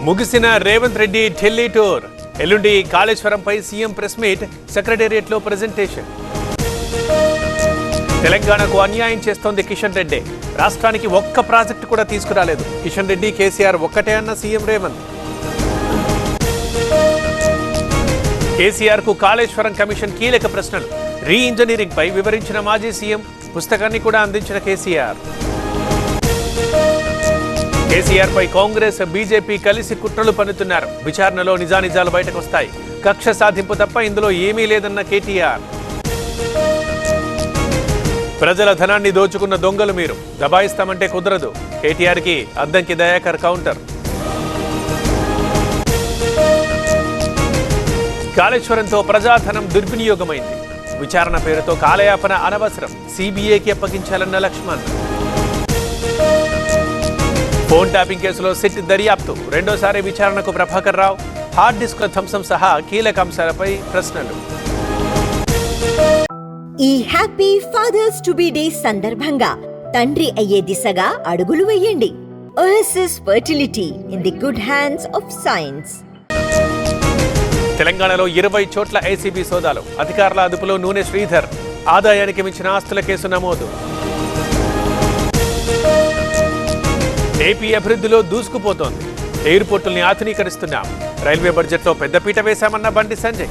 ముగిసిన రేవంత్ రెడ్డి ఢిల్లీ టూర్. ఎల్లుండి కాళేశ్వరంపై CM press meet, సెక్రటేరియట్లో ప్రెజెంటేషన్. తెలంగాణకు అన్యాయం చేస్తోంది కిషన్ రెడ్డి. రాష్ట్రానికి ఒక్క ప్రాజెక్టు కూడా తీసుకురాలేదు. కిషన్ రెడ్డి, కేసీఆర్ ఒక్కటే అన్న సీఎం రేవంత్. కేసీఆర్ కు కాళేశ్వరం కమిషన్ కీలక ప్రశ్నలు. రీ ఇంజనీరింగ్ పై వివరించిన మాజీ సీఎం, పుస్తకాన్ని కూడా అందించిన కేసీఆర్. కేసీఆర్ పై కాంగ్రెస్, బీజేపీ కలిసి కుట్రలు పన్నుతున్నారు. విచారణలో నిజానిజాలు బయటకొస్తాయి. కక్ష సాధింపు తప్ప ఇందులో ఏమీ లేదన్న కేటీఆర్. ప్రజల ధనాన్ని దోచుకున్న దొంగలు మీరు, దబాయిస్తామంటే కుదరదు. కేటీఆర్కి అద్దంకి దయాకర్ కౌంటర్. కాళేశ్వరంతో ప్రజాధనం దుర్వినియోగమైంది. విచారణ పేరుతో కాలయాపన అనవసరం. సిబిఐకి అప్పగించాలన్న లక్ష్మణ్. ఫోన్ ట్యాపింగ్ కేసులో సిట్ దర్యాప్తు. రెండోసారి విచారణకు ప్రభాకర్ రావు. హార్డ్ డిస్క్ల ధ్వంసం సహా కీలక అంశాలపై ప్రశ్నలు. ఈ happy fathers to be day సందర్భంగా తండ్రి అయ్యే దిశగా అడుగులు వేయండి. OSS fertility in the good hands of science. తెలంగాణలో 20 చోట్ల ఏసీబీ సోదాలు. అధికారుల అదుపులో నూనె శ్రీధర్. ఆదాయానికి మించిన ఆస్తుల కేసు నమోదు. ఏపీ అభివృద్ధిలో దూసుకుపోతోంది. ఎయిర్పోర్టుల్ని ఆధునీకరిస్తున్నాం. రైల్వే బడ్జెట్లో పెద్దపీట వేశామన్న బండి సంజయ్.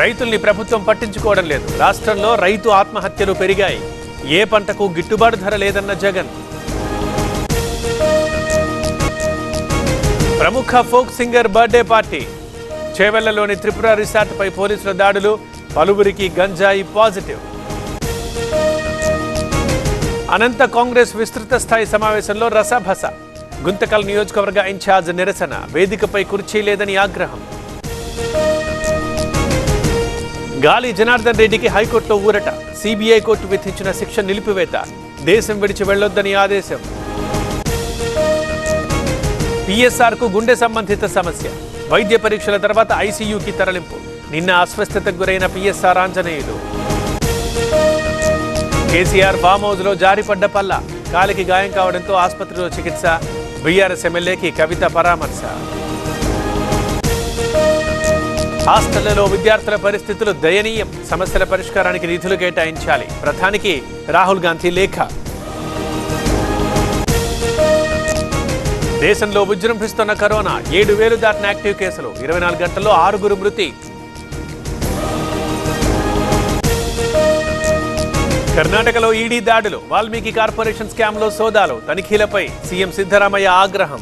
రైతుల్ని ప్రభుత్వం పట్టించుకోవడం లేదు. రాష్ట్రంలో రైతు ఆత్మహత్యలు పెరిగాయి. ఏ పంటకు గిట్టుబాటు ధర లేదన్న జగన్. ప్రముఖ ఫోక్ సింగర్ బర్త్డే పార్టీ. చేవెళ్లలోని త్రిపుర రిసార్ట్పై పోలీసుల దాడులు. పలువురికి గంజాయి పాజిటివ్. అనంత కాంగ్రెస్ విస్తృత స్థాయి సమావేశంలో రసభస. గుంతకల్ నియోజకవర్గ ఇన్ఛార్జ్ నిరసన. వేదికపై కుర్చీ లేదని ఆగ్రహం. గాలి జనార్దన్ రెడ్డికి హైకోర్టులో ఊరట. సిబిఐ కోర్టు విధించిన శిక్ష నిలిపివేత. దేశం విడిచి వెళ్లొద్దని ఆదేశం. పిఎస్ఆర్ కు గుండె సంబంధిత సమస్య. వైద్య పరీక్షల తర్వాత ఐసీయూకి తరలింపు. నిన్న అస్వస్థతకు గురైన PSR Anjaneyulu. KCR farm house లో జారిపడ్డ పల్ల. కాలికి గాయం కావడంతో ఆసుపత్రిలో చికిత్స. బీఆర్ఎస్ ఎమ్మెల్యేకి కవిత పరామర్శ. హాస్టళ్లలో విద్యార్థుల పరిస్థితులు దయనీయం. సమస్యల పరిష్కారానికి నిధులు కేటాయించాలి. ప్రధానికి రాహుల్ గాంధీ లేఖ. దేశంలో విజృంభిస్తున్న కరోనా. 7,000 దాటిన యాక్టివ్ కేసులు. 24 గంటల్లో 6 మృతి. కర్ణాటకలో ఈడీ దాడులు. వాల్మీకి కార్పొరేషన్ స్కామ్లో సోదాలు. తనిఖీలపై సీఎం సిద్ధరామయ్య ఆగ్రహం.